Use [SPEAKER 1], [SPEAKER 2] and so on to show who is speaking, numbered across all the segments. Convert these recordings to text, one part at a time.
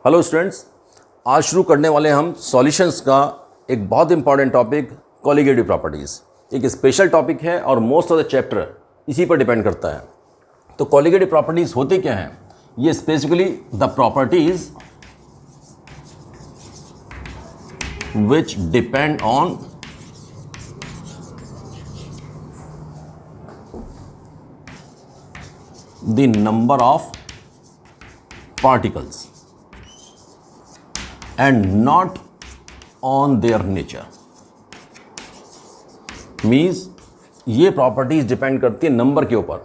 [SPEAKER 1] Hello students, आज शुरू करने वाले हम सॉल्यूशंस का एक बहुत इंपॉर्टेंट टॉपिक कॉलिगेटिव प्रॉपर्टीज़। एक स्पेशल टॉपिक है और मोस्ट ऑफ द चैप्टर इसी पर डिपेंड करता है। तो कॉलिगेटिव प्रॉपर्टीज़ होते क्या हैं? ये specifically the properties which depend on the number of particles and not on their nature। Means ये प्रॉपर्टीज डिपेंड करती है नंबर के ऊपर,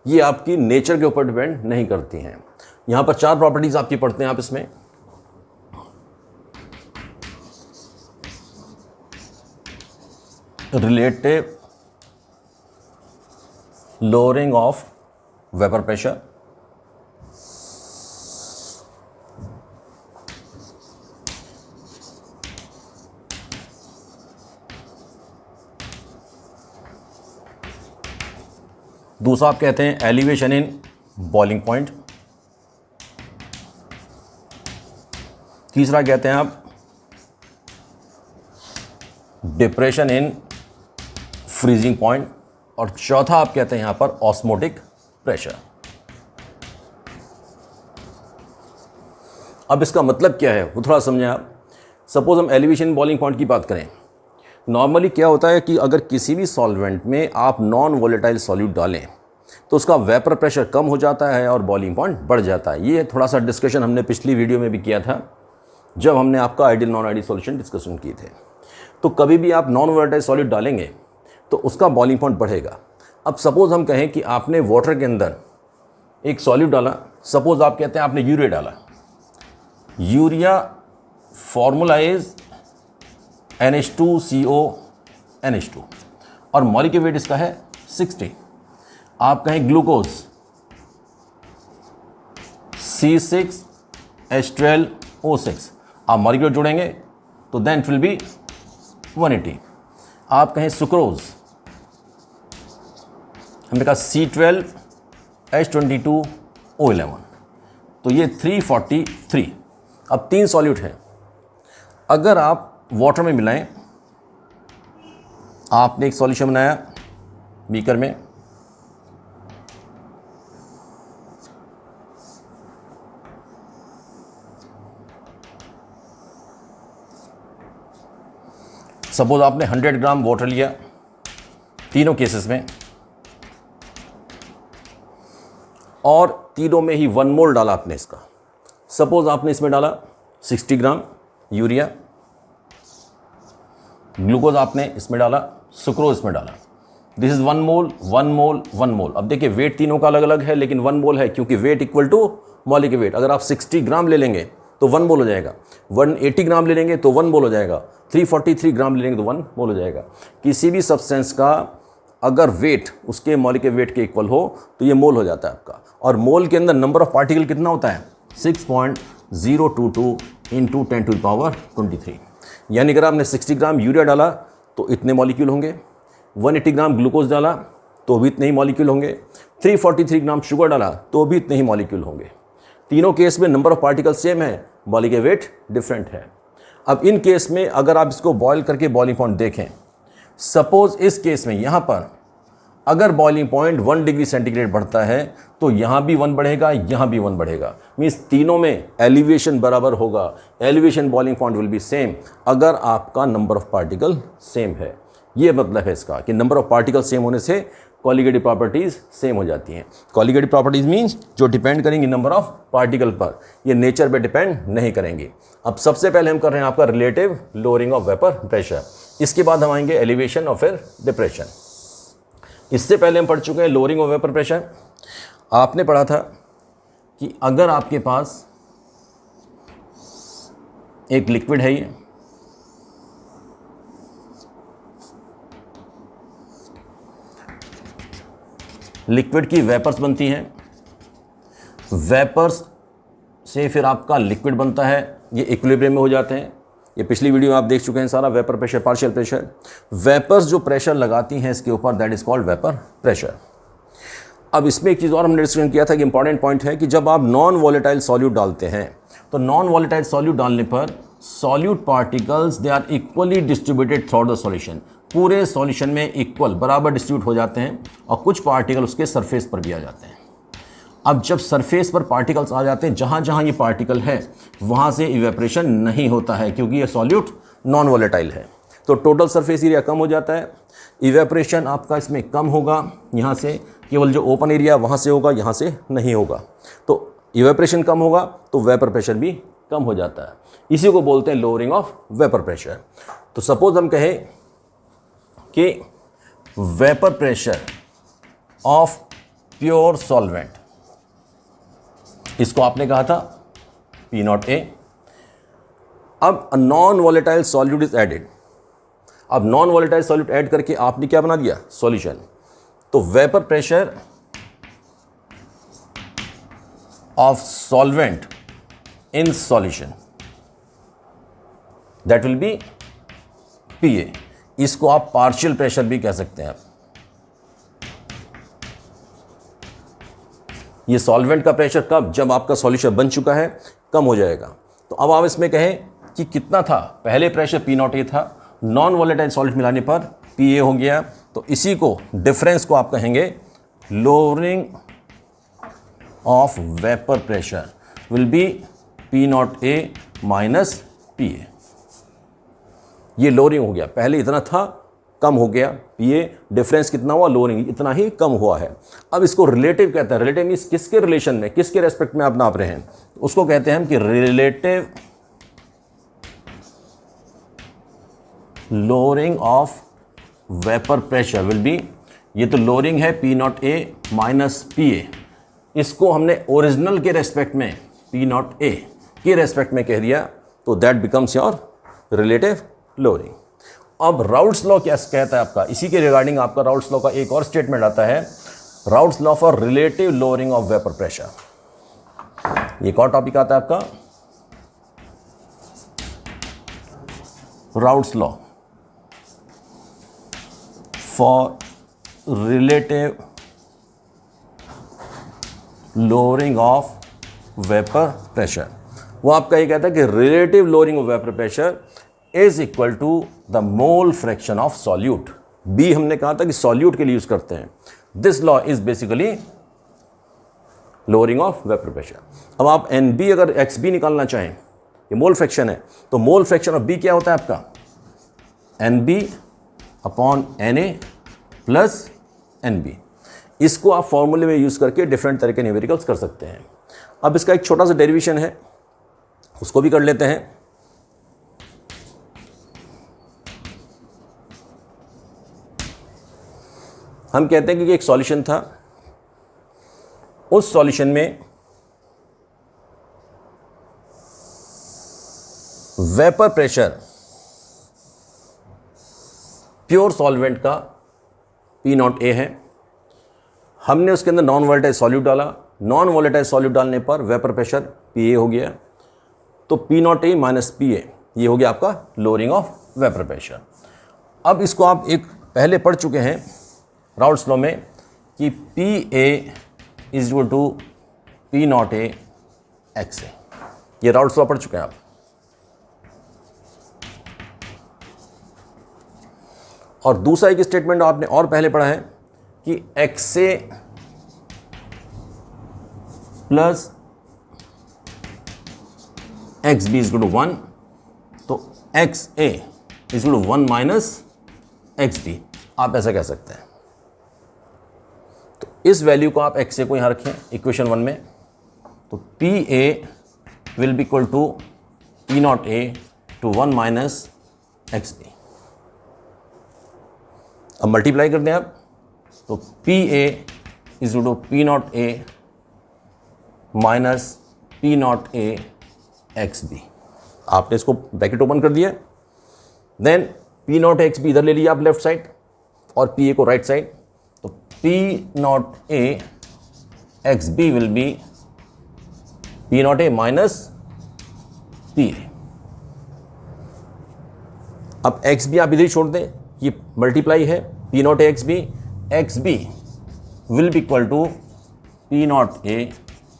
[SPEAKER 1] ये आपकी नेचर के ऊपर डिपेंड नहीं करती हैं। यहां पर चार प्रॉपर्टीज आपकी पढ़ते हैं आप इसमें। Relative lowering of vapour pressure, दूसरा आप कहते हैं एलिवेशन इन बॉइलिंग पॉइंट, तीसरा कहते हैं आप डिप्रेशन इन फ्रीजिंग पॉइंट, और चौथा आप कहते हैं यहां पर ऑस्मोटिक प्रेशर। अब इसका मतलब क्या है वो थोड़ा समझें आप। सपोज हम एलिवेशन इन बॉइलिंग पॉइंट की बात करें। नॉर्मली क्या होता है कि अगर किसी भी सॉल्वेंट में आप नॉन वोलेटाइल सॉल्यूट डालें तो उसका वेपर प्रेशर कम हो जाता है और बॉइलिंग पॉइंट बढ़ जाता है। ये थोड़ा सा डिस्कशन हमने पिछली वीडियो में भी किया था जब हमने आपका ideal non ideal solution discussion किए थे। तो कभी भी आप नॉन वोलेटाइल सॉल्यूट डालेंगे तो उसका बॉइलिंग पॉइंट बढ़ेगा। अब सपोज हम कहें कि आपने वाटर के अंदर एक सॉल्यूट डाला, सपोज आप कहते हैं आपने यूरिया डाला। Urea formula is NH2CO NH2 और मॉलिक्यूलर वेट इसका है 60। आप कहें ग्लूकोज C6H12O6, आप मॉलिक्यूलर जोड़ेंगे तो देन इट विल बी 180। आप कहें सुक्रोज, हमने कहा C12H22O11, तो ये 343। अब तीन सॉल्यूट हैं, अगर आप वाटर में मिलाएं, आपने एक सॉल्यूशन बनाया बीकर में, सपोज आपने 100 ग्राम वाटर लिया तीनों केसेस में, और तीनों में ही 1 मोल डाला आपने इसका। सपोज आपने इसमें डाला 60 ग्राम यूरिया, ग्लूकोज आपने इसमें डाला, सुक्रोज इसमें डाला। दिस इज 1 मोल 1 मोल 1 मोल। अब देखिए वेट तीनों का अलग अलग है लेकिन 1 मोल है, क्योंकि weight equal to molecular weight. अगर आप 60 ग्राम ले लेंगे तो 1 मोल हो जाएगा, 180 ग्राम ले लेंगे तो 1 मोल हो जाएगा, 343 ग्राम ले लेंगे तो 1 मोल हो जाएगा। किसी भी सब्सटेंस का अगर वेट उसके मॉलिक्यूलर वेट के इक्वल हो तो ये मोल हो जाता है आपका। और मोल के अंदर नंबर ऑफ पार्टिकल कितना होता है? 6.022 इंटू 10⁻23। यानी अगर आपने 60 ग्राम यूरिया डाला तो इतने मॉलिक्यूल होंगे, 180 ग्राम ग्लूकोज डाला तो भी इतने ही मॉलिक्यूल होंगे, 343 ग्राम शुगर डाला तो भी इतने ही मॉलिक्यूल होंगे। तीनों केस में नंबर ऑफ पार्टिकल सेम है, मॉलिक्यूलर वेट डिफरेंट है। अब इन केस में अगर आप इसको बॉयल करके बॉइलिंग पॉइंट देखें, सपोज इस केस में यहाँ पर अगर बॉइलिंग पॉइंट 1 डिग्री सेंटीग्रेड बढ़ता है तो यहाँ भी 1 बढ़ेगा, यहाँ भी 1 बढ़ेगा। मीन्स तीनों में एलिवेशन बराबर होगा, elevation boiling point will be same अगर आपका नंबर ऑफ पार्टिकल सेम है। ये मतलब है इसका कि नंबर ऑफ पार्टिकल सेम होने से कॉलिगेटिव प्रॉपर्टीज़ सेम हो जाती हैं। कॉलिगेटिव प्रॉपर्टीज़ मीन्स जो डिपेंड करेंगी नंबर ऑफ पार्टिकल पर, ये नेचर पे डिपेंड नहीं करेंगी। अब सबसे पहले हम कर रहे हैं आपका relative lowering of vapour pressure, इसके बाद हम आएंगे एलिवेशन और फिर डिप्रेशन। इससे पहले हम पढ़ चुके हैं लोअरिंग ऑफ वेपर प्रेशर। आपने पढ़ा था कि अगर आपके पास एक लिक्विड है, ये लिक्विड की वेपर्स बनती हैं, वेपर्स से फिर आपका लिक्विड बनता है, ये इक्विलिब्रियम में हो जाते हैं। ये पिछली वीडियो में आप देख चुके हैं सारा, vapour pressure, partial pressure. Vapours जो प्रेशर लगाती हैं इसके ऊपर, that is called vapour pressure. अब इसमें एक चीज़ और हमने डिस्कशन किया था कि इंपॉर्टेंट पॉइंट है कि जब आप नॉन वॉलेटाइल सॉल्यूट डालते हैं तो नॉन वॉलेटाइल सॉल्यूट डालने पर solute particles they are equally distributed through the solution, पूरे सॉल्यूशन में इक्वल बराबर डिस्ट्रीब्यूट हो जाते हैं और कुछ पार्टिकल उसके सरफेस पर भी आ जाते हैं। अब जब सरफेस पर पार्टिकल्स आ जाते हैं, जहाँ जहाँ ये पार्टिकल है वहाँ से इवेपरेशन नहीं होता है क्योंकि ये सॉल्यूट नॉन वॉलेटाइल है, तो टोटल सरफेस एरिया कम हो जाता है, इवेपरेशन आपका इसमें कम होगा, यहाँ से केवल जो ओपन एरिया वहाँ से होगा, यहाँ से नहीं होगा, तो इवेपरेशन कम होगा तो वेपर प्रेशर भी कम हो जाता है। इसी को बोलते हैं लोअरिंग ऑफ वेपर प्रेशर। तो सपोज हम कहें कि vapour pressure of pure solvent, इसको आपने कहा था P0A। अब non volatile solute is added, अब नॉन वॉलेटाइल सॉल्यूट ऐड करके आपने क्या बना दिया, सॉल्यूशन। तो vapour pressure of solvent in solution that will be PA। इसको आप पार्शियल प्रेशर भी कह सकते हैं। ये सॉल्वेंट का प्रेशर कब, जब आपका सॉल्यूशन बन चुका है, कम हो जाएगा। तो अब आप इसमें कहें कि कितना था, पहले प्रेशर P0A था, नॉन वॉलेटाइल सॉल्यूट मिलाने पर PA हो गया, तो इसी को डिफरेंस को आप कहेंगे lowering of vapour pressure will be P0A minus PA। ये लोअरिंग हो गया, पहले इतना था कम हो गया, PA डिफरेंस कितना हुआ, लोअरिंग इतना ही कम हुआ है। अब इसको रिलेटिव कहते हैं। रिलेटिव मीन्स किसके रिलेशन में, किसके रेस्पेक्ट में आप नाप रहे हैं, उसको कहते हैं हम कि relative lowering of vapour pressure will be, ये तो लोअरिंग है P0A माइनस PA, इसको हमने ओरिजिनल के रेस्पेक्ट में P0A के रेस्पेक्ट में कह दिया, तो that becomes your relative lowering. अब राउट्स लॉ क्या कहता है आपका, इसी के रिगार्डिंग आपका राउट्स लॉ का एक और स्टेटमेंट आता है, Raoult's law for relative lowering of vapour pressure. एक और टॉपिक आता है आपका Raoult's law for relative lowering of vapour pressure. वो आपका ये कहता है कि relative lowering of vapour pressure is equal to the mole fraction of solute. B हमने कहा था कि सॉल्यूट के लिए यूज करते हैं। This law is basically lowering of vapour pressure. अब आप NB अगर XB निकालना चाहें, ये मोल फ्रैक्शन है, तो मोल फ्रैक्शन ऑफ B क्या होता है आपका, NB upon NA plus NB। इसको आप फॉर्मूले में यूज करके डिफरेंट तरह के न्यूमेरिकल्स कर सकते हैं। अब इसका एक छोटा सा डेरिवेशन है, उसको भी कर लेते हैं। हम कहते हैं कि एक सॉल्यूशन था, उस सॉल्यूशन में वेपर प्रेशर प्योर सॉल्वेंट का P0A है, हमने उसके अंदर नॉन वॉलेटाइल सॉल्यूट डाला, नॉन वॉलेटाइल सॉल्यूट डालने पर वेपर प्रेशर PA हो गया, तो P0A माइनस PA ये हो गया आपका लोअरिंग ऑफ वेपर प्रेशर। अब इसको आप एक पहले पढ़ चुके हैं राउट्स लॉ में कि PA is equal to P0A XA, ये राउट्स लॉ पढ़ चुके हैं आप। और दूसरा एक स्टेटमेंट आपने और पहले पढ़ा है कि XA plus XB is equal to 1, तो XA is equal to 1 minus XB, आप ऐसा कह सकते हैं। तो इस वैल्यू को आप XA को यहां रखें इक्वेशन 1 में, तो PA will be equal to P0A to 1 minus XB। अब मल्टीप्लाई कर दें आप, तो PA is equal to P0A minus P0A XB। आपने इसको ब्रैकेट ओपन कर दिया, देन P0A XB इधर ले लिया आप लेफ्ट साइड और PA को राइट साइड, तो P0A XB will B P0A minus PA। अब XB आप इधर ही छोड़ दें, ये मल्टीप्लाई है, P0A XB, XB will be equal to P naught A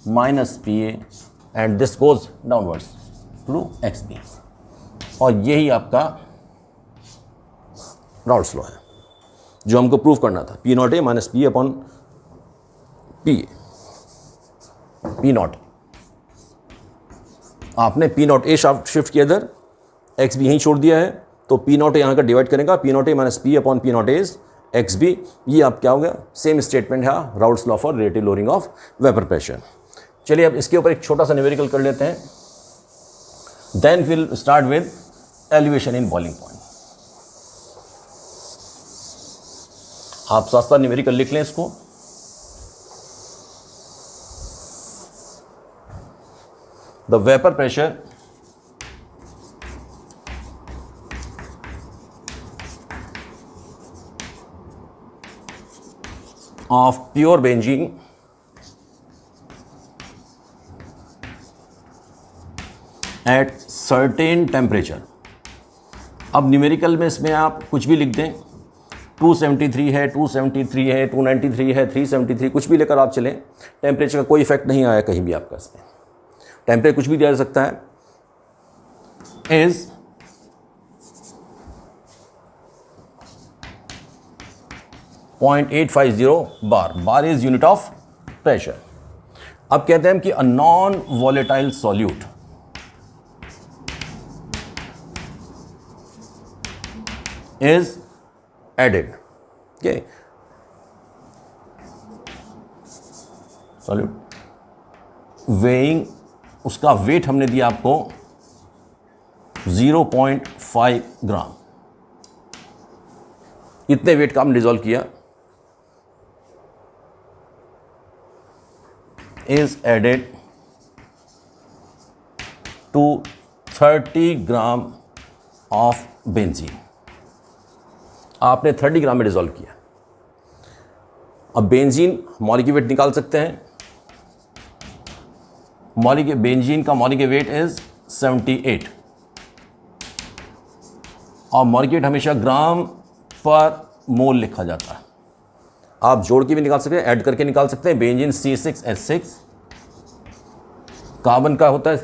[SPEAKER 1] minus P A and this goes downwards to X B. और यही आपका राउल्स लॉ है जो हमको प्रूव करना था, P naught A minus P upon P A. P not आपने P naught ए shift किया इधर, एक्स बी यहीं छोड़ दिया है, तो पी नॉट ए यहाँ का डिवाइड करेगा, P naught A minus P upon P naught A is X B. ये आप क्या हो गया, सेम स्टेटमेंट है Raoult's law for relative lowering of vapour pressure. चलिए अब इसके ऊपर एक छोटा सा न्यूमेरिकल कर लेते हैं, then will start with elevation in boiling point. आप सस्ता न्यूमेरिकल लिख लें इसको। The vapour pressure of pure benzene at certain temperature। अब न्यूमेरिकल में इसमें आप कुछ भी लिख दें, 273 है, 273 है, 293 है, 373, कुछ भी लेकर आप चलें, टेम्परेचर का कोई इफेक्ट नहीं आया कहीं भी आपका इसमें। टेम्परेचर कुछ भी दिया जा सकता है। Is 0.850 bar. Bar is unit of pressure. अब कहते हैं कि a non volatile solute is added. Okay, solute weighing, उसका वेट हमने दिया आपको 0.5 ग्राम। इतने वेट का हमने डिजोल्व किया, is added to 30 gram of benzene. आपने 30 ग्राम में डिजोल्व किया। अब बेंजीन मॉलिक्यूल वेट निकाल सकते हैं। बेंजीन का मॉलिक्यूल वेट इज 78 और मॉलिक्यूल वेट हमेशा ग्राम पर मोल लिखा जाता है। आप जोड़ के भी निकाल सकते हैं, ऐड करके निकाल सकते हैं। बेंजीन C6H6, कार्बन का होता है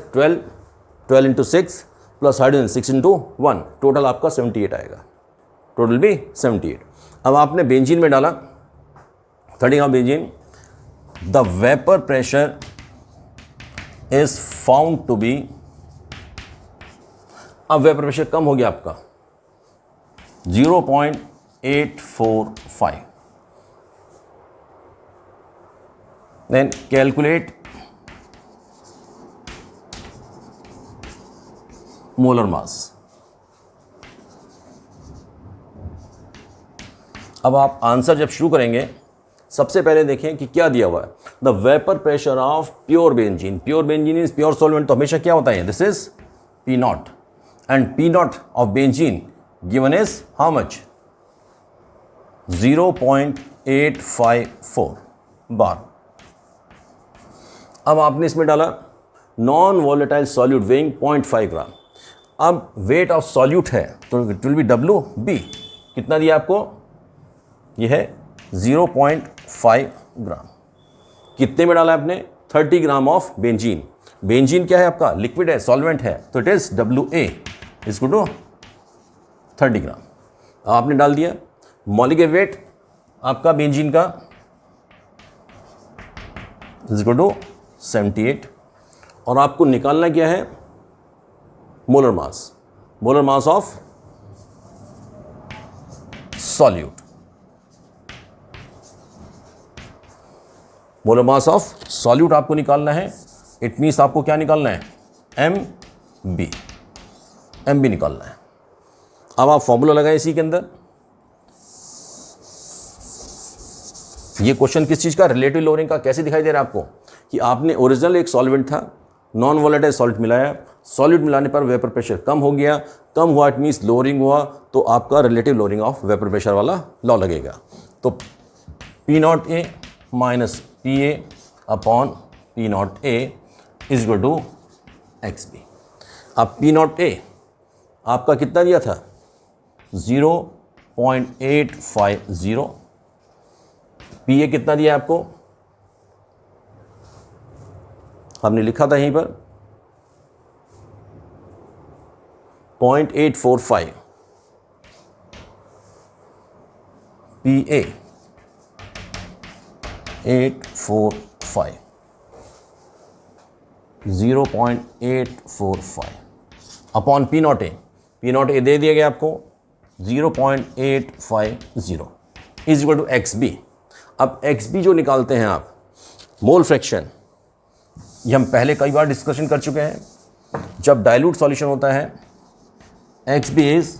[SPEAKER 1] 12 into 6 plus hydrogen 6 into 1, total आपका 78 आएगा, टोटल भी 78। अब आपने बेंजीन में डाला 30 gram benzene, the vapour pressure is found to be, अब वेपर प्रेशर कम हो गया आपका 0.845। then calculate molar mass। अब आप आंसर जब शुरू करेंगे, सबसे पहले देखें कि क्या दिया हुआ है। The vapour pressure of pure benzene, pure benzene is pure solvent, तो हमेशा क्या होता है, this is P not, and P not of benzene given is how much, 0.854 बार। अब आपने इसमें डाला नॉन वॉलेटाइल सॉल्यूट वेइंग 0.5 ग्राम। अब वेट ऑफ सॉल्यूट है तो इट विल बी WB। कितना दिया आपको, ये है 0.5 ग्राम। कितने में डाला आपने, 30 ग्राम ऑफ बेंजीन। बेंजीन क्या है आपका, लिक्विड है, सॉल्वेंट है, तो इट इज WA इसको टू 30 ग्राम। आपने डाल दिया। मॉलिक्यूलर वेट आपका बेंजीन का इसको टू 78, और आपको निकालना क्या है, molar mass, molar mass of solute, molar mass of solute आपको निकालना है। इट मीन्स आपको क्या निकालना है, MB निकालना है। अब आप फॉर्मूला लगाएं इसी के अंदर। ये क्वेश्चन किस चीज़ का, रिलेटिव लोअरिंग का। कैसे दिखाई दे रहा है आपको कि आपने ओरिजिनल एक सॉल्वेंट था, नॉन वॉलेटाइल सॉल्ट मिलाया, सॉल्यूट मिलाने पर वेपर प्रेशर कम हो गया, कम हुआ इट मीन्स लोअरिंग हुआ, तो आपका relative lowering of vapour pressure वाला लॉ लगेगा। तो P0A minus PA upon P0A is equal to XB। अब P0A आपका कितना दिया था, 0.850, PA कितना दिया आपको हमने लिखा था यहीं पर 0.845 PA 845 0.845 upon P naught A दे दिया गया आपको 0.850 इज इक्वल टू XB। अब XB जो निकालते हैं आप मोल फ्रैक्शन, ये हम पहले कई बार डिस्कशन कर चुके हैं। जब डाइल्यूट सॉल्यूशन होता है XB is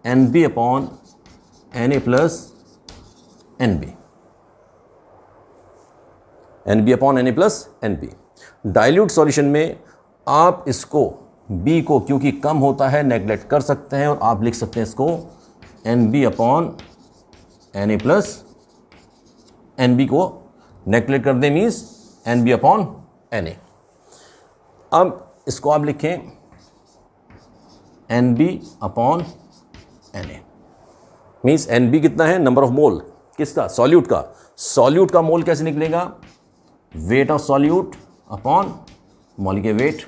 [SPEAKER 1] NB upon Na plus NB, NB upon Na plus NB। Dilute solution में आप इसको B को क्योंकि कम होता है नेगलेक्ट कर सकते हैं और आप लिख सकते हैं इसको NB upon Na plus NB को नेगलेक्ट कर दें मीन्स NB अपॉन Na। अब इसको आप लिखें NB upon Na means NB कितना है, नंबर ऑफ मोल किसका, सॉल्यूट का। सॉल्यूट का मोल कैसे निकलेगा, weight of solute upon molecular weight,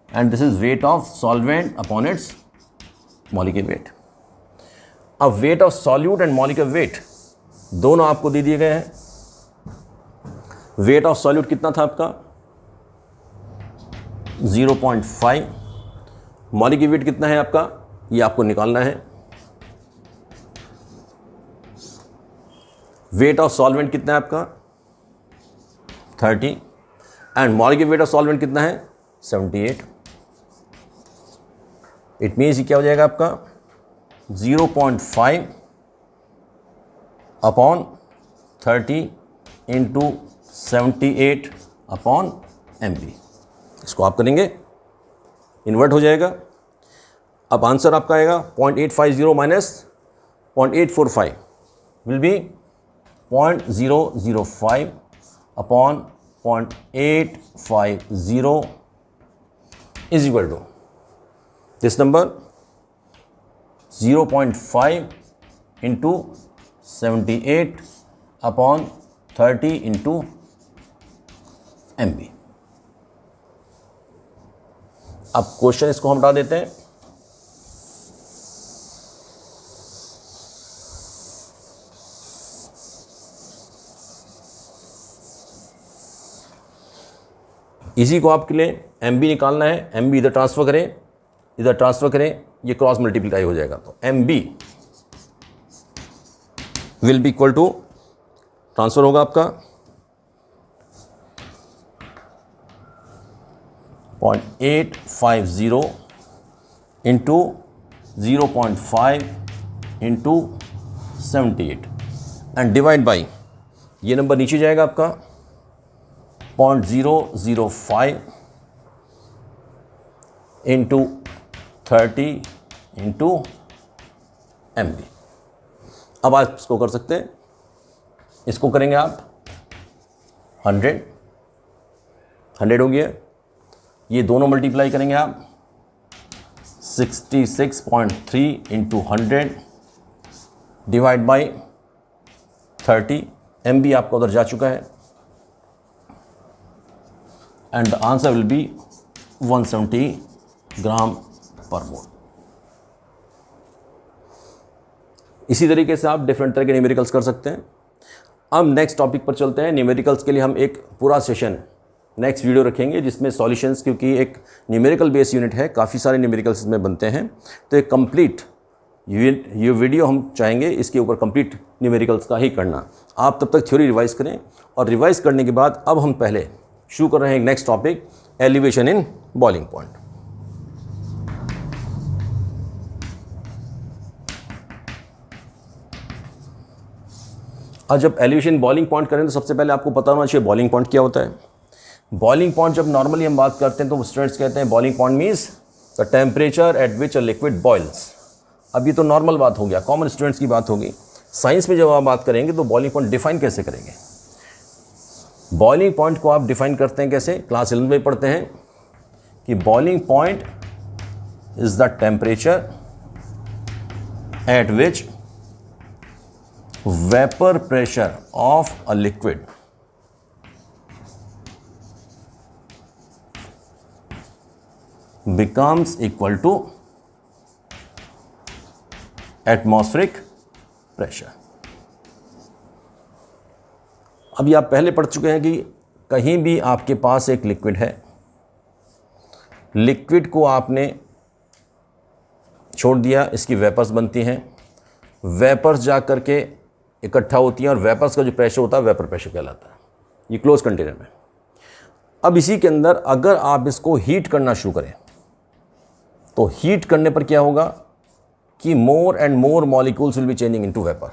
[SPEAKER 1] and this is weight of solvent upon its molecular weight. अब weight of solute and molecular weight दोनों आपको दे दिए गए हैं। वेट ऑफ सॉल्यूट कितना था आपका 0.5, मॉलिक्यूलर वेट कितना है आपका, ये आपको निकालना है। वेट ऑफ सॉल्वेंट कितना है आपका 30 and molecular weight of solvent कितना है 78। इट मीन्स ये क्या हो जाएगा आपका 0.5 अपॉन 30 इंटू 78 अपॉन MB। इसको आप करेंगे इन्वर्ट हो जाएगा। अब आंसर आपका आएगा 0.850 minus 0.845 will be 0.005 upon 0.850 is equal to this number 0.5 into 78 upon 30 into MB। अब क्वेश्चन इसको हम हटा देते हैं। इसी को आपके लिए MB निकालना है। MB इधर ट्रांसफर करें, ये क्रॉस मल्टीप्लाई हो जाएगा। तो MB will be equal to transfer होगा आपका 0.850 into 0.5 into 78 and divide by, ये नंबर नीचे जाएगा आपका 0.005 इंटू 30 इंटू MB। अब आप इसको कर सकते हैं, इसको करेंगे आप 100 हो गया। ये दोनों मल्टीप्लाई करेंगे आप 66.3 इंटू 100 डिवाइड बाई 30। MB आपका उधर जा चुका है and the answer will be 170 ग्राम पर मोल। इसी तरीके से आप डिफरेंट तरह के न्यूमेरिकल्स कर सकते हैं। अब नेक्स्ट टॉपिक पर चलते हैं। न्यूमेरिकल्स के लिए हम एक पूरा सेशन नेक्स्ट वीडियो रखेंगे जिसमें सॉल्यूशंस, क्योंकि एक न्यूमेरिकल बेस यूनिट है, काफ़ी सारे न्यूमेरिकल्स इसमें बनते हैं, तो एक कंप्लीट ये वीडियो हम चाहेंगे इसके ऊपर कंप्लीट न्यूमेरिकल्स का ही करना। आप तब तक थ्योरी रिवाइज करें और रिवाइज करने के बाद अब हम पहले शुरू कर रहे हैं next topic, elevation in boiling point. और जब एलिवेशन बॉइलिंग पॉइंट करें तो सबसे पहले आपको पता होना चाहिए बॉइलिंग पॉइंट क्या होता है। बॉइलिंग पॉइंट जब नॉर्मली हम बात करते हैं तो स्टूडेंट्स कहते हैं boiling point means the temperature at which a liquid boils. अब ये तो नॉर्मल बात हो गया, कॉमन स्टूडेंट्स की बात होगी। साइंस में जब आप बात करेंगे तो बॉइलिंग पॉइंट डिफाइन कैसे करेंगे। बॉइलिंग पॉइंट को आप डिफाइन करते हैं कैसे, क्लास 11 में पढ़ते हैं कि boiling point is the temperature at which vapor pressure of a liquid becomes equal to atmospheric pressure। अभी आप पहले पढ़ चुके हैं कि कहीं भी आपके पास एक लिक्विड है, लिक्विड को आपने छोड़ दिया, इसकी वेपर्स बनती हैं, वेपर्स जा कर के इकट्ठा होती हैं और वेपर्स का जो प्रेशर होता है वेपर प्रेशर कहलाता है, ये क्लोज कंटेनर में। अब इसी के अंदर अगर आप इसको हीट करना शुरू करें तो हीट करने पर क्या होगा कि more and more molecules will be changing into vapour.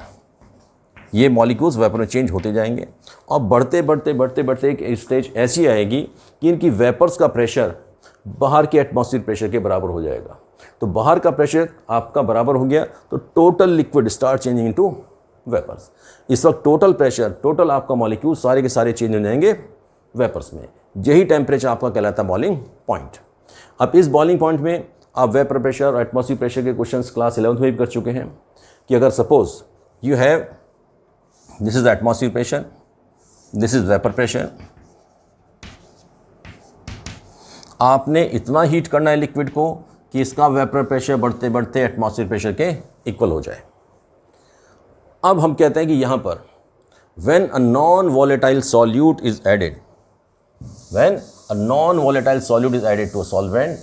[SPEAKER 1] ये मॉलिक्यूल्स वेपर में चेंज होते जाएंगे और बढ़ते बढ़ते बढ़ते बढ़ते एक स्टेज ऐसी आएगी कि इनकी वेपर्स का प्रेशर बाहर के एटमॉस्फेरिक प्रेशर के बराबर हो जाएगा। तो बाहर का प्रेशर आपका बराबर हो गया तो total liquid start changing into vapours. इस वक्त टोटल प्रेशर, टोटल आपका मॉलिक्यूल सारे के सारे चेंज हो जाएंगे वेपर्स में। यही टेम्परेचर आपका कहलाता है बॉइलिंग पॉइंट। अब इस बॉइलिंग पॉइंट में आप वेपर प्रेशर और एटमॉस्फेरिक प्रेशर के क्वेश्चंस क्लास 11th में भी कर चुके हैं कि अगर suppose you have this is atmospheric pressure, this is vapour pressure, आपने इतना हीट करना है लिक्विड को कि इसका वेपर प्रेशर बढ़ते बढ़ते एटमॉस्फेरिक प्रेशर के इक्वल हो जाए। अब हम कहते हैं कि यहाँ पर when a non volatile solute is added, when a non volatile solute is added to a solvent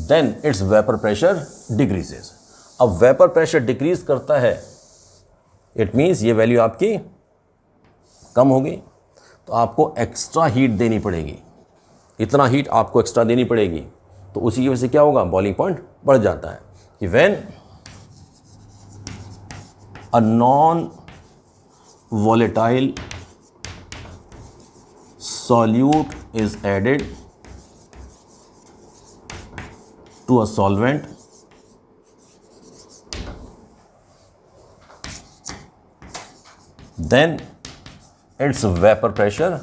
[SPEAKER 1] then its vapour pressure decreases. अब वेपर प्रेशर डिक्रीज करता है, इट मीन्स ये वैल्यू आपकी कम होगी तो आपको एक्स्ट्रा हीट देनी पड़ेगी, इतना हीट आपको एक्स्ट्रा देनी पड़ेगी। तो उसी की वजह से क्या होगा, बॉइलिंग पॉइंट बढ़ जाता है कि when a non volatile solute is added to a solvent then its vapour pressure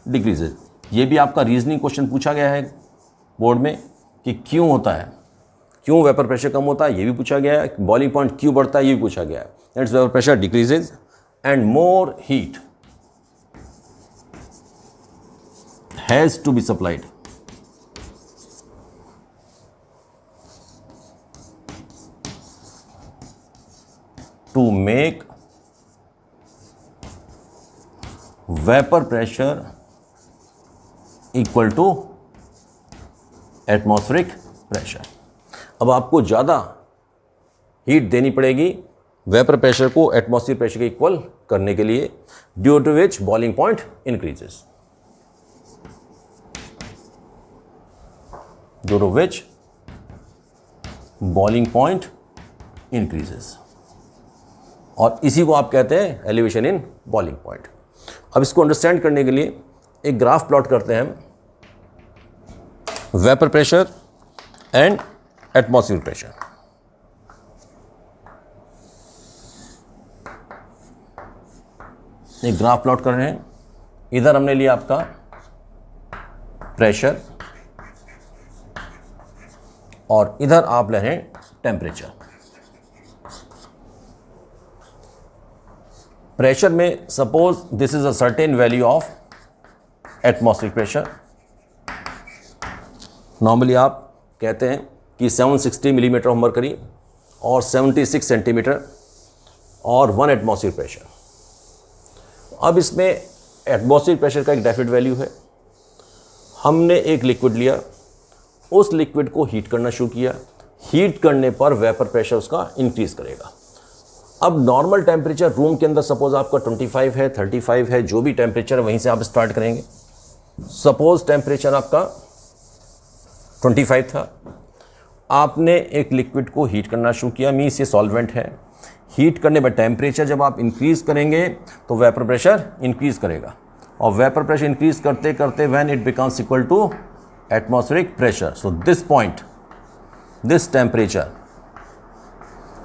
[SPEAKER 1] decreases. ये भी आपका रीजनिंग क्वेश्चन पूछा गया है बोर्ड में कि क्यों होता है, क्यों वेपर प्रेशर कम होता है, ये भी पूछा गया है। बॉइलिंग पॉइंट क्यों बढ़ता है, ये भी पूछा गया है। Its vapour pressure decreases and more heat has to be supplied to make vapour pressure equal to atmospheric pressure. अब आपको ज़्यादा हीट देनी पड़ेगी वेपर प्रेशर को एटमॉस्फेरिक प्रेशर के इक्वल करने के लिए, due to which boiling point increases, due to which boiling point increases. और इसी को आप कहते हैं एलिवेशन इन बॉइलिंग पॉइंट। अब इसको अंडरस्टैंड करने के लिए एक ग्राफ प्लॉट करते हैं हम, vapour pressure and atmospheric pressure. एक ग्राफ प्लॉट कर रहे हैं, इधर हमने लिया आपका प्रेशर और इधर आप ले रहे हैं टेम्परेचर। प्रेशर में suppose this is a certain value of atmospheric pressure. Normally आप कहते हैं कि 760 मिलीमीटर ऑफ मरकरी और 76 सेंटीमीटर और 1 एटमॉस्फेरिक प्रेशर। अब इसमें एटमॉस्फेरिक प्रेशर का एक डेफिनेट वैल्यू है। हमने एक लिक्विड लिया, उस लिक्विड को हीट करना शुरू किया, हीट करने पर वेपर प्रेशर उसका इंक्रीज करेगा। अब नॉर्मल टेम्परेचर रूम के अंदर सपोज आपका 25 है, 35 है, जो भी टेम्परेचर है वहीं से आप स्टार्ट करेंगे। सपोज टेम्परेचर आपका 25 था, आपने एक लिक्विड को हीट करना शुरू किया, मीन्स ये सॉल्वेंट है। हीट करने पर टेम्परेचर जब आप इंक्रीज करेंगे तो वेपर प्रेशर इंक्रीज करेगा और वेपर प्रेशर इंक्रीज करते करते when it becomes equal to atmospheric pressure, so this point, this temperature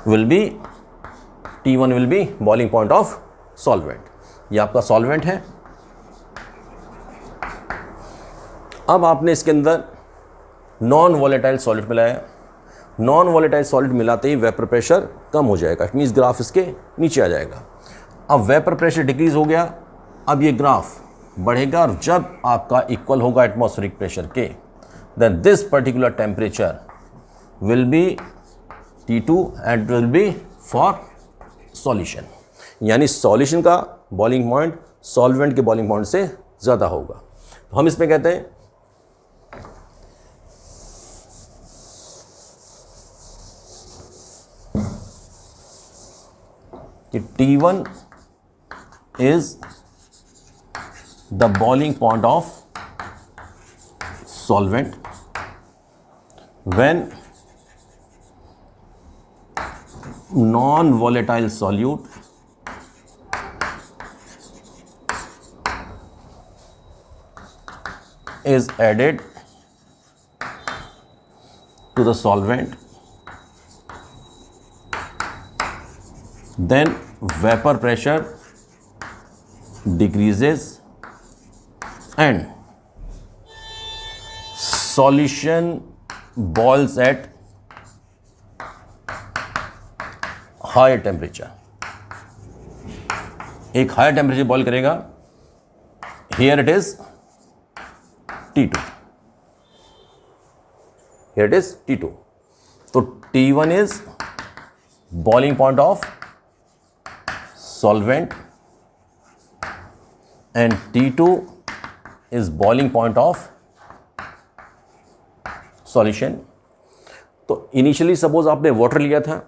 [SPEAKER 1] will be T1 will be boiling point of solvent. ये आपका सॉल्वेंट है। अब आपने इसके अंदर नॉन वॉलेटाइल सॉलिड मिलाया, नॉन वॉलेटाइल सॉलिड मिलाते ही वेपर प्रेशर कम हो जाएगा, इट मीन्स ग्राफ इसके नीचे आ जाएगा। अब वेपर प्रेशर डिक्रीज हो गया, अब ये ग्राफ बढ़ेगा और जब आपका इक्वल होगा एटमॉस्फेरिक प्रेशर के then this particular temperature will be T2 and will be for solution. यानी सॉल्यूशन का बॉइलिंग पॉइंट सॉल्वेंट के बॉइलिंग पॉइंट से ज़्यादा होगा. तो हम इसमें कहते हैं कि T1 is the boiling point of solvent when non-volatile solute is added to the solvent, then vapor pressure decreases and solution boils at higher temperature. एक हायर टेम्परेचर बॉयल करेगा. Here it is T2. Here it is T2. तो T1 is boiling point of solvent and T2 is boiling point of solution. तो initially suppose आपने water लिया था.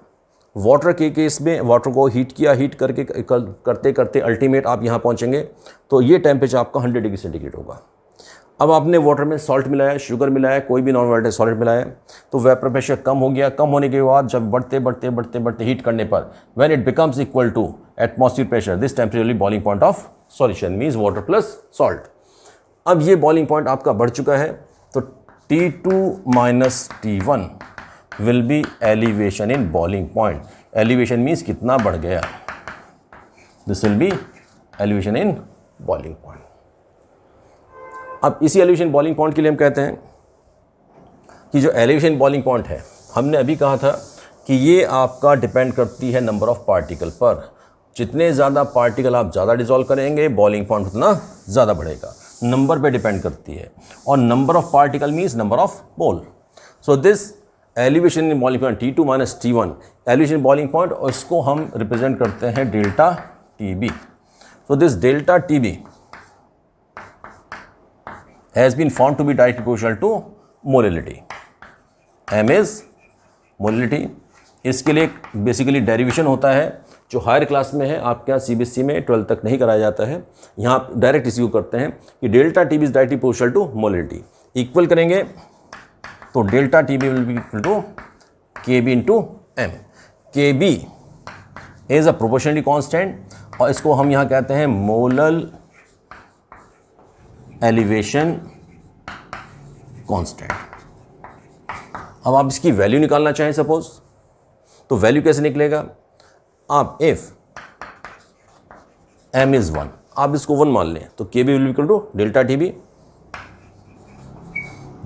[SPEAKER 1] Water के case में water को हीट किया, हीट करके करते करते अल्टीमेट आप यहाँ पहुँचेंगे तो ये टेम्परेचर आपका 100 डिग्री सेंटीग्रेड होगा. अब आपने वाटर में सॉल्ट मिलाया, शुगर मिलाया, कोई भी नॉन वोलेटाइल सॉलिड मिलाया तो वेपर प्रेशर कम हो गया. कम होने के बाद जब बढ़ते हीट करने पर when it becomes equal to atmosphere pressure this temperature is boiling point of solution means water plus salt. अब ये बॉइलिंग पॉइंट आपका बढ़ चुका है तो T2 minus T1 will B elevation in boiling point. Elevation means कितना बढ़ गया. This will be elevation in boiling point. अब इसी एलिवेशन बॉइलिंग पॉइंट के लिए हम कहते हैं कि जो एलिवेशन बॉइलिंग पॉइंट है, हमने अभी कहा था कि ये आपका डिपेंड करती है नंबर ऑफ पार्टिकल पर. जितने ज़्यादा पार्टिकल आप ज़्यादा डिसॉल्व करेंगे बॉइलिंग पॉइंट उतना ज़्यादा बढ़ेगा. नंबर पे डिपेंड करती है और number of particle means number of mole. So this elevation in boiling point T2 minus T1 elevation boiling point और इसको हम रिप्रेजेंट करते हैं delta TB. So this delta TB has been found to be directly proportional to molality. M is molality. इसके लिए basically derivation होता है जो हायर क्लास में है. आपके यहाँ CBSE में 12 तक नहीं कराया जाता है. यहाँ आप डायरेक्ट इसी को करते हैं कि delta TB is directly proportional to molality. Equal करेंगे तो delta TB will be equal to KB into M. KB is a proportionally constant और इसको हम यहाँ कहते हैं मोलल एलिवेशन कांस्टेंट. अब आप इसकी वैल्यू निकालना चाहें सपोज तो वैल्यू कैसे निकलेगा. आप इफ M इज 1 आप इसको 1 मान लें तो KB will be equal to delta TB,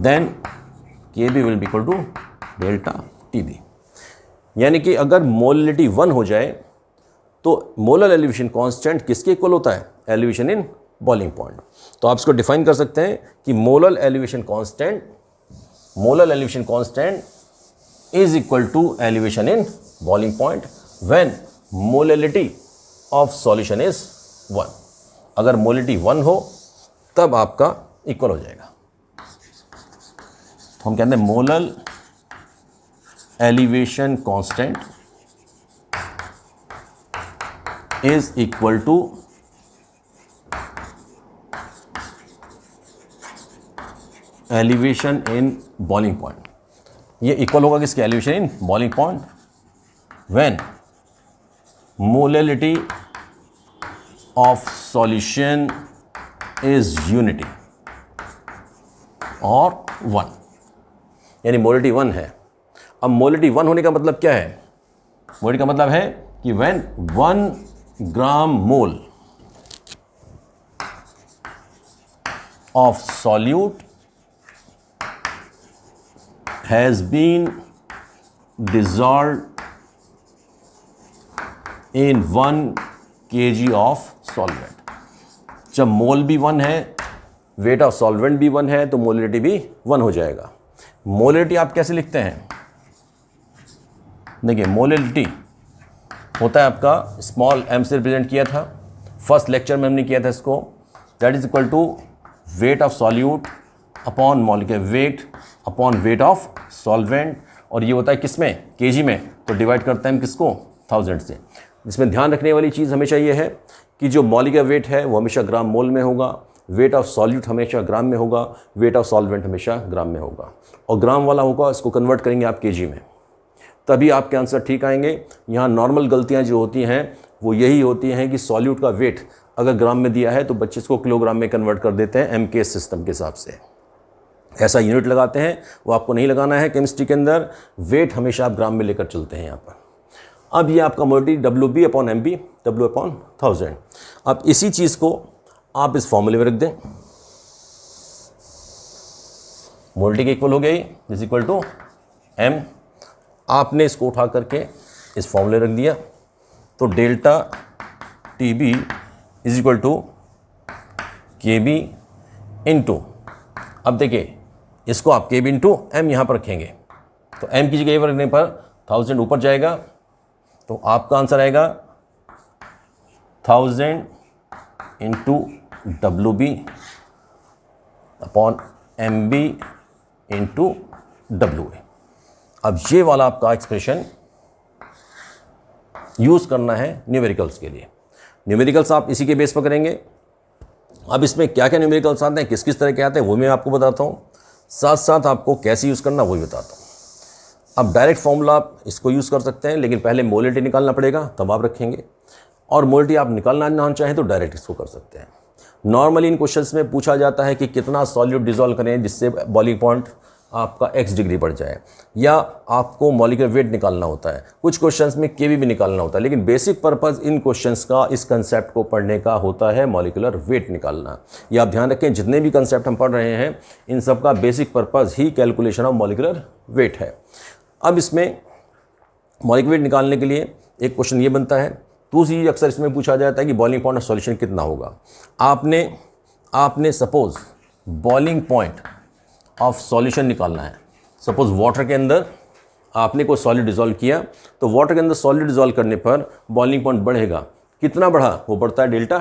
[SPEAKER 1] then KB will be equal to delta TB. यानी कि अगर मोलैलिटी 1 हो जाए तो मोलर एलिवेशन कांस्टेंट किसके इक्वल होता है. Elevation in boiling point. तो आप इसको डिफाइन कर सकते हैं कि molar elevation constant is equal to elevation in boiling point when molality of solution is 1. अगर मोलैलिटी 1 हो तब आपका इक्वल हो जाएगा. तो हम कहते हैं molar elevation constant is equal to elevation in boiling point. ये इक्वल होगा किसके. Elevation in boiling point when molality of solution is unity और 1. यानी मोलैलिटी 1 है. अब मोलैलिटी 1 होने का मतलब क्या है. मोलैलिटी का मतलब है कि when 1 gram mole of solute has been dissolved in 1 kg of solvent. जब मोल भी 1 है वेट ऑफ सॉल्वेंट भी 1 है तो मोलरिटी भी 1 हो जाएगा। मोलरिटी आप कैसे लिखते हैं? देखिए मोलरिटी होता है आपका स्मॉल m से रिप्रेजेंट किया था, फर्स्ट लेक्चर में हमने किया था इसको, that is equal to weight of solute upon molecular weight upon weight of solvent, और ये होता है किस में? केजी में, तो डिवाइड करते हैं हम किसको? 1000 से। इसमें ध्यान रखने वाली चीज़ हमेशा ये है कि जो मॉलिक्यूलर वेट है वो हमेशा ग्राम मोल में होगा, वेट ऑफ सॉल्यूट हमेशा ग्राम में होगा, वेट ऑफ सॉल्वेंट हमेशा ग्राम में होगा, और ग्राम वाला होगा इसको कन्वर्ट करेंगे आप केजी में, तभी आपके आंसर ठीक आएंगे। यहाँ नॉर्मल गलतियाँ जो होती हैं वो यही होती हैं कि सॉल्यूट का वेट अगर ग्राम में दिया है तो बच्चे इसको किलोग्राम में कन्वर्ट कर देते हैं MK सिस्टम के हिसाब से, ऐसा यूनिट लगाते हैं, वो आपको नहीं लगाना है। केमिस्ट्री के अंदर वेट हमेशा आप ग्राम में लेकर चलते हैं यहाँ पर। अब ये आपका molarity WB upon MB, W upon 1000। अब इसी चीज़ को आप इस फॉर्मूले में रख दें, मोलरिटी के इक्वल हो गई इज इक्वल टू M। आपने इसको उठा करके इस फॉर्मूले रख दिया, तो delta TB is equal to KB into, अब देखिए इसको आप KB इंटू M यहाँ पर रखेंगे, तो M की जगह पर रखने पर 1000 ऊपर जाएगा, तो आपका आंसर आएगा 1000 into WB upon MB into WA। अब ये वाला आपका एक्सप्रेशन यूज़ करना है न्यूमेरिकल्स के लिए। न्यूमेरिकल्स आप इसी के बेस पर करेंगे। अब इसमें क्या क्या न्यूमेरिकल्स आते हैं, किस किस तरह के आते हैं, वो मैं आपको बताता हूँ, साथ साथ आपको कैसे यूज़ करना वो भी बताता हूँ। अब डायरेक्ट फॉर्मूला आप इसको यूज़ कर सकते हैं, लेकिन पहले मोलरिटी निकालना पड़ेगा तब आप रखेंगे, और मोलरिटी आप निकालना ना चाहें तो डायरेक्ट इसको कर सकते हैं। नॉर्मली इन क्वेश्चंस में पूछा जाता है कि कितना सॉल्यूट डिजोल्व करें जिससे बॉइलिंग पॉइंट आपका x डिग्री बढ़ जाए, या आपको मॉलिक्यूलर वेट निकालना होता है, कुछ क्वेश्चंस में केवी भी निकालना होता है, लेकिन बेसिक पर्पस इन क्वेश्चंस का, इस कंसेप्ट को पढ़ने का होता है मॉलिक्यूलर वेट निकालना। ये आप ध्यान रखें, जितने भी कंसेप्ट हम पढ़ रहे हैं इन सब का basic purpose he calculation of molecular weight है। अब इसमें मॉलिक्यूलर वेट निकालने के लिए एक क्वेश्चन ये बनता है, दूसरी चीज़ अक्सर इसमें पूछा जाता है कि बॉइलिंग पॉइंट ऑफ सॉल्यूशन कितना होगा। आपने suppose boiling point of solution निकालना है, सपोज वाटर के अंदर आपने कोई सॉलिड डिज़ोल्व किया, तो वाटर के अंदर सॉलिड डिज़ोल्व करने पर बॉइलिंग पॉइंट बढ़ेगा, कितना बढ़ा? वो बढ़ता है डेल्टा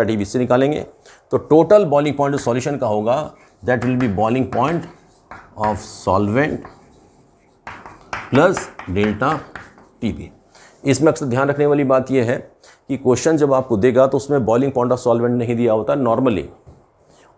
[SPEAKER 1] TB से निकालेंगे, तो total boiling point of solution का होगा that will be boiling point of solvent plus delta TB। इसमें अक्सर ध्यान रखने वाली बात यह है कि क्वेश्चन जब आपको देगा तो उसमें बॉइलिंग पॉइंट ऑफ सॉल्वेंट नहीं दिया होता नॉर्मली,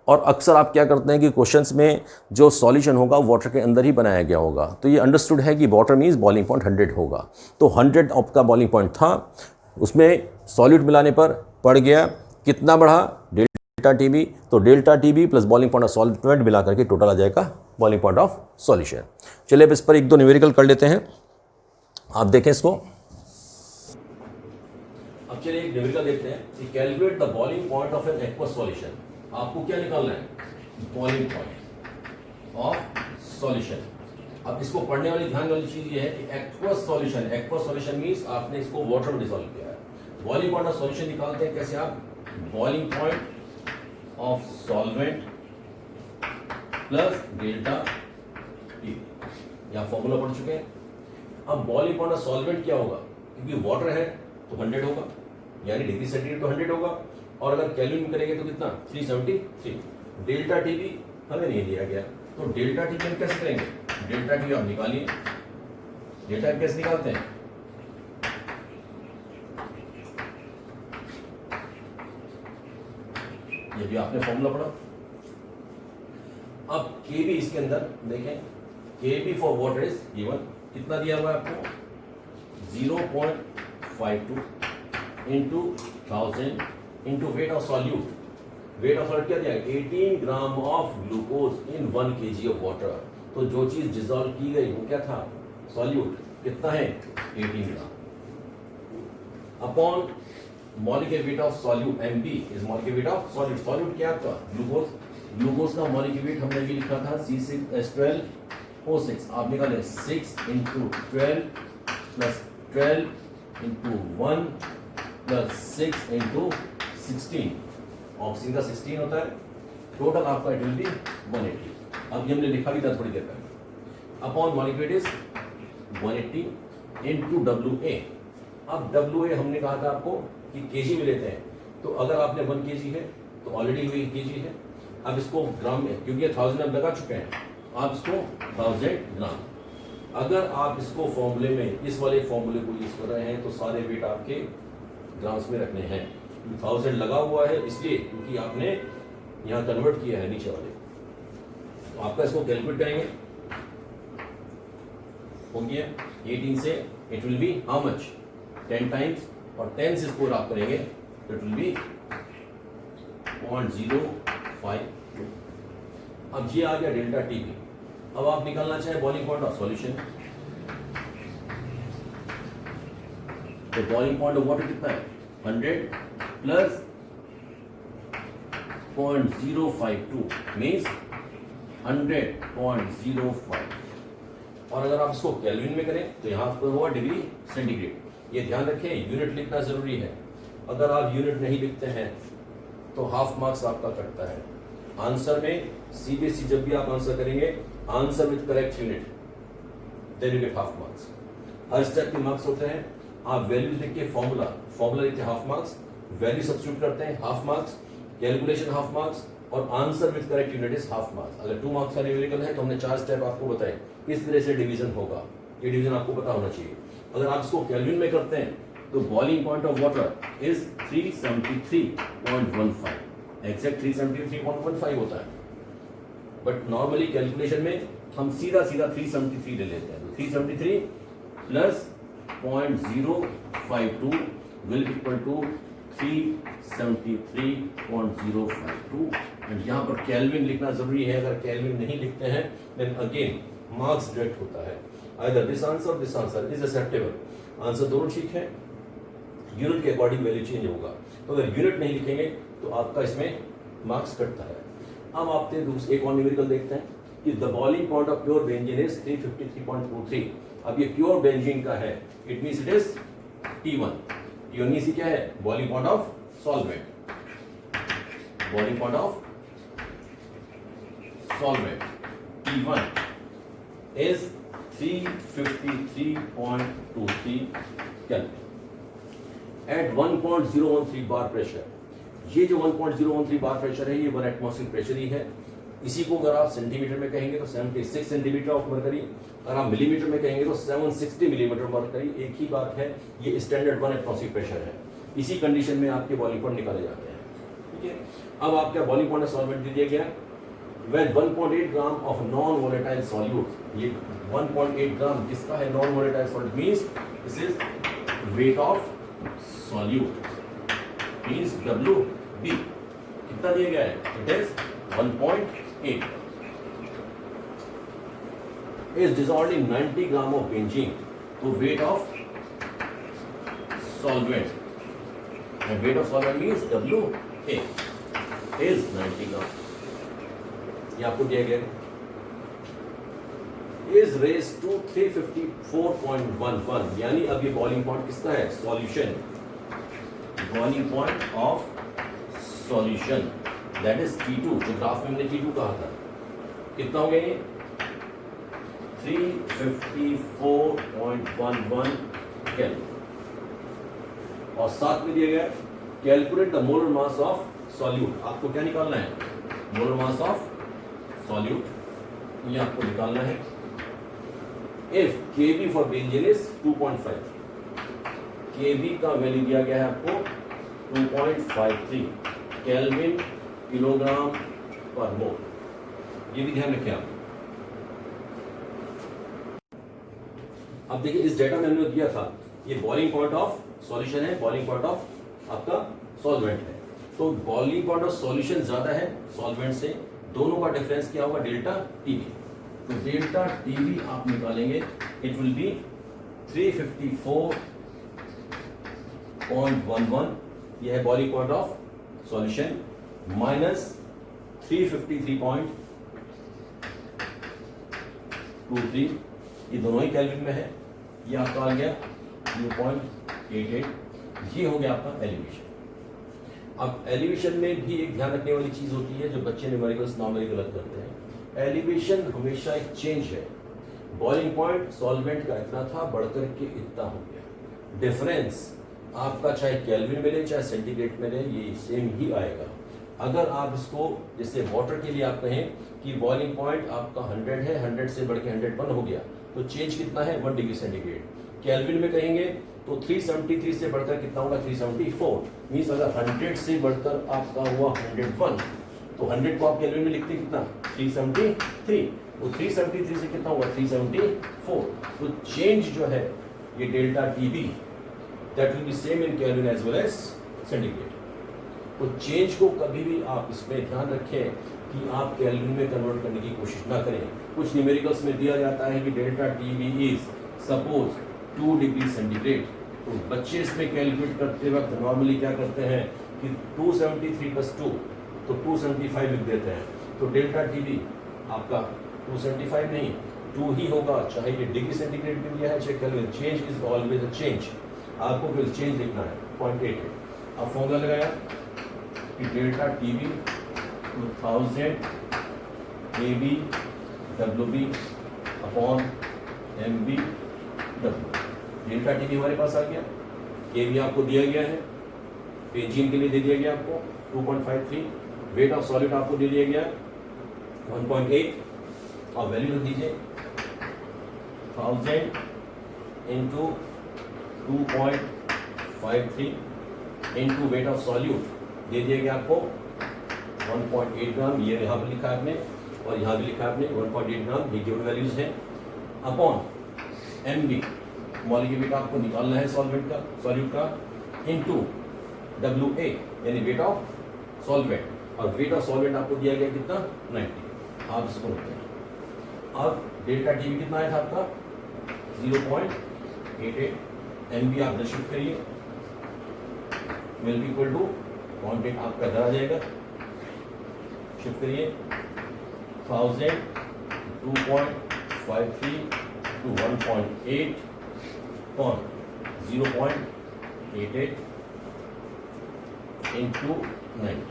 [SPEAKER 1] और अक्सर आप क्या करते हैं कि क्वेश्चंस में जो सॉल्यूशन होगा वाटर के अंदर ही बनाया गया होगा, तो ये अंडरस्टूड है कि वाटर मीन्स बॉइलिंग पॉइंट 100 होगा, तो 100 आपका बॉइलिंग पॉइंट था, उसमें सॉल्यूट मिलाने पर पड़ गया, कितना बढ़ा? डेल्टा TB, तो delta TB plus boiling point of solvent मिला करके टोटल आ जाएगा बॉइलिंग पॉइंट ऑफ सॉल्यूशन। चलिए अब इस पर एक दो न्यूमेरिकल कर लेते हैं, आप देखें इसको। अब चलिए एक न्यूमेरिकल देखते हैं कि calculate the boiling point of an aqueous solution. आपको क्या निकालना है? Boiling point of solution. अब इसको पढ़ने वाली ध्यान वाली चीज ये है कि एक्वस सॉल्यूशन मींस आपने इसको वाटर में डिसॉल्व किया है। बॉइलिंग पॉइंट ऑफ सॉल्यूशन निकालते हैं कैसे? आप boiling point of solvent plus delta T, यहां फॉर्मूला पढ़ चुके हैं। अब बॉइलिंग पॉइंट ऑफ सॉल्वेंट क्या होगा? क्योंकि वाटर है तो 100 होगा, यानी डिग्री सेंटीग्रेड तो 100 होगा, और अगर केल्विन में करेंगे तो कितना? 373। डेल्टा TB हमें नहीं दिया गया, तो डेल्टा TB हम कैसे करेंगे? डेल्टा TB आप निकालिए, डेल्टा कैसे निकालते हैं? ये भी आपने फॉर्मूला पढ़ा। अब KB इसके अंदर देखें, KB for water is given, कितना दिया हुआ है आपको? 0.52 into 1000 into weight of solute. Wait of solute क्या दिया? 18 gram of glucose in 1 kg of water. तो जो चीज डिसॉल्व की गई वो क्या था? सॉल्यूट। कितना है? 18 gram. Upon molecular weight of solute MB is molecular weight of solute. Solute क्या आपका? ग्लूकोज। ग्लूकोज का मॉलिक्यूलर वेट हमने भी लिखा था C6H12O6। आप निकाले 6 into 12 plus 12 into 1 plus 6 into 16। Oxygen का 16 होता है, टोटल आपका इट विल बी 180। अब ये हमने लिखा भी था थोड़ी देर पहले, upon molecule weight is 180 into WA। अब WA हमने कहा था आपको कि केजी में लेते हैं, तो अगर आपने 1 kg है तो ऑलरेडी हुई केजी है। अब इसको ग्राम में, क्योंकि ये 1000 अब लगा चुके हैं, आप इसको 1000 ग्राम। अगर आप इसको फॉर्मूले में, इस वाले फॉर्मूले को यूज कर रहे हैं, तो सारे वेट आपके ग्राम्स में रखने हैं। 1000 लगा हुआ है इसलिए क्योंकि आपने यहाँ कन्वर्ट किया है नीचे वाले, तो आपका इसको कैलकुलेट करेंगे, हो गया 18 से it will be how much 10 times, और 10 से स्कोर आप करेंगे तो इट विल बी 0.052। अब ये आ गया डेल्टा टीपी। अब आप निकालना चाहे बॉइलिंग पॉइंट ऑफ सॉल्यूशन, तो बॉइलिंग पॉइंट ऑफ वाटर कितना है 100 प्लस 0.052 मीन्स 100.05। और अगर आप इसको केल्विन में करें तो यहाँ पर हुआ डिग्री सेंटीग्रेड। ये ध्यान रखें यूनिट लिखना जरूरी है, अगर आप यूनिट नहीं लिखते हैं तो हाफ मार्क्स आपका कटता है। आंसर में सीबीएसई जब भी आप आंसर करेंगे, answer with correct unit, then you get half marks. हर स्टेप के मार्क्स होते हैं, आप वैल्यूज लिख के फॉर्मूला लिख के हाफ मार्क्स, वैल्यू सब्स्टिट्यूट करते हैं half marks, calculation half marks, और answer with correct unit is half marks. अगर 2 मार्क्स का न्यूमेरिकल है तो हमने 4 स्टेप आपको बताए किस तरह से डिवीजन होगा, ये डिवीजन आपको पता होना चाहिए। अगर आप इसको केल्विन में करते हैं तो boiling point of water is 373.15, exact 373.15 होता है, बट नॉर्मली कैलकुलेशन में हम सीधा 373 ले लेते हैं। तो 373 plus 0.052 will equal to 373.052, and यहाँ पर केल्विन लिखना जरूरी है। अगर केल्विन नहीं लिखते हैं देन अगेन मार्क्स डिडक्ट होता है। Either this answer is acceptable, answer दोनों ठीक है, यूनिट के अकॉर्डिंग वैल्यू चेंज होगा। तो अगर यूनिट नहीं लिखेंगे तो आपका इसमें मार्क्स कटता है। अब आप एक और न्यूमेरिकल देखते हैं कि the boiling point of pure benzene is 353.23। अब ये प्योर बेंजीन का है, it means it is T1। T1 means क्या है boiling point of solvent, boiling point of solvent T1 is 353.23 Kelvin at 1.013 bar pressure. ये जो 1.013 बार प्रेशर है ये 1 एटमॉस्फेरिक प्रेशर ही है। इसी को अगर आप सेंटीमीटर में कहेंगे तो 76 सेंटीमीटर ऑफ मरकरी, अगर आप मिलीमीटर में कहेंगे तो 760 मिलीमीटर मरकरी, एक ही बात है। ये स्टैंडर्ड 1 एटमॉस्फेरिक प्रेशर है। इसी कंडीशन में आपके बॉइलिंग पॉइंट निकाले जाते हैं, ठीक है। अब आपका बॉइलिंग पॉइंट सॉल्वेंट दे दिया गया, when 1.8 gram of non volatile solute, ये 1.8 ग्राम किसका है non volatile solute, means this is weight of solute, means WB कितना दिया गया है, it is 1.8 is dissolved in 90 gram of benzene. तो weight of solvent, and weight of solvent means WA is 90 gram. ये आपको दिया गया is raised to 354.11, यानी अब ये बॉइलिंग पॉइंट किसका है solution, boiling point of solution that is T2। जो ग्राफ में हमने T2 कहा था, कितना हो गया ये 354.11 केल्विन। और साथ में दिया गया calculate the molar mass of solute. आपको क्या निकालना है मोलर मास ऑफ सॉल्यूट, ये आपको निकालना है। If Kb for benzene is 2.5, Kb का वैल्यू दिया गया है आपको 2.53 केल्विन किलोग्राम पर मोल, ये भी ध्यान रखें आप। अब देखिए इस डेटा में हमने दिया था ये बॉइलिंग पॉइंट ऑफ सॉल्यूशन है, बॉइलिंग पॉइंट ऑफ आपका सॉल्वेंट है। तो बॉइलिंग पॉइंट ऑफ सॉल्यूशन ज्यादा है सॉल्वेंट से, दोनों का डिफरेंस क्या होगा डेल्टा टीबी। तो डेल्टा टीबी आप निकालेंगे, इट विल बी 354.11, यह है boiling point of solution, minus 353.23, ये दोनों ही केल्विन में है। ये आपका आ गया 0.88, ये हो गया आपका एलिवेशन। अब एलिवेशन में भी एक ध्यान रखने वाली चीज़ होती है जो बच्चे न्यूमेरिकल्स नॉर्मली गलत करते हैं। एलिवेशन हमेशा एक चेंज है। बॉइलिंग पॉइंट सॉल्वेंट का इतना था, बढ़कर के इतना हो गया। डिफरेंस आपका चाहे केल्विन मिले चाहे सेंटीग्रेड मिले, ये सेम ही आएगा। अगर आप इसको जैसे वाटर के लिए आप कहें कि बॉइलिंग पॉइंट आपका 100 है, 100 से बढ़ के 101 हो गया, तो चेंज कितना है 1 डिग्री सेंटीग्रेड। केल्विन में कहेंगे तो 373 से बढ़कर कितना होगा 374, मीन्स अगर 100 से बढ़कर आपका हुआ 101 तो 100 को आप केल्विन में लिखते कितना 373, तो 373 से कितना हुआ 374। तो चेंज जो है ये delta TB that will be same in kelvin as well as centigrade. तो चेंज को कभी भी आप इसमें ध्यान रखें कि आप केल्विन में कन्वर्ट करने की कोशिश ना करें। कुछ न्यूमेरिकल्स में दिया जाता है कि delta TB is suppose 2 degree centigrade, तो बच्चे इसमें कैलकुलेट करते वक्त नॉर्मली क्या करते हैं कि 273 प्लस 2 तो 275 लिख देते हैं। तो डेल्टा टीबी आपका 275 नहीं 2 ही होगा, चाहे ये डिग्री सेंटीग्रेड में दिया है चाहे kelvin. Change is always a change, आपको केवल चेंज लिखना है 0.8। अब फॉर्मूला लगाया कि delta TB 2000 AB WB upon MB W। Delta TB हमारे पास आ गया, KB आपको दिया गया है, बेंजीन के लिए दे दिया गया आपको 2.53, वेट ऑफ सॉलिड आपको दे दिया गया 1.8 और वैल्यू रख दीजिए 1000 into 2.53 into weight of solute दे दिया गया आपको 1.8 ग्राम, ये यहाँ पर लिखा है आपने और यहाँ भी लिखा है आपने 1.8 ग्राम, ये गिवन वैल्यूज हैं, अपॉन MB मॉलिक्यूलर वेट आपको निकालना है सॉल्वेंट का सॉल्यूट का, इनटू WA यानी वेट ऑफ सॉल्वेंट, और वेट ऑफ सॉल्वेंट आपको दिया गया कितना 90। आप इसको रखते हैं। अब डेल्टा टीबी कितना आया था आपका 0.88, MB आप शिफ्ट करिए विल बी इक्वल टू 0.8 आपका इधर आ जाएगा, शिफ्ट करिए 1000 2.53 to 1.8 on 0.88 into 90।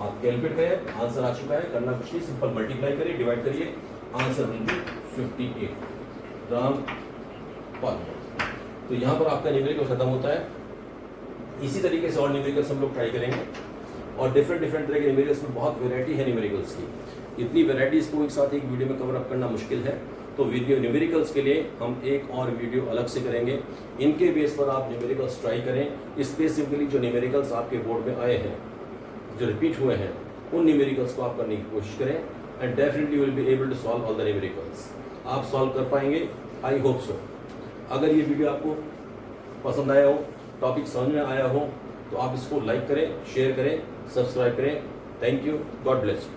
[SPEAKER 1] आप कैलकुलेट करें, आंसर आ चुका है, करना कुछ नहीं, सिंपल मल्टीप्लाई करिए, डिवाइड करिए, आंसर विल बी 58 ग्राम पर मोल। तो यहाँ पर आपका न्यूमेरिकल खत्म होता है। इसी तरीके से और न्यूमेरिकल्स हम लोग ट्राई करेंगे, और डिफरेंट तरह के न्यूमेरिकल्स में बहुत वेराइटी है न्यूमेरिकल्स की। इतनी वेराइटीज़ को एक साथ एक वीडियो में कवर अप करना मुश्किल है, तो वीडियो न्यूमेरिकल्स के लिए हम एक और वीडियो अलग से करेंगे। इनके बेस पर आप न्यूमेरिकल्स ट्राई करें। स्पेसिफिकली जो न्यूमेरिकल्स आपके बोर्ड में आए हैं, जो रिपीट हुए हैं, उन न्यूमेरिकल्स को आप करने की कोशिश करें, and definitely will be able to solve all the numericals. आप सॉल्व कर पाएंगे, आई होप सो। अगर ये वीडियो आपको पसंद आया हो, टॉपिक समझ में आया हो, तो आप इसको लाइक करें, शेयर करें, सब्सक्राइब करें। Thank you, God bless you.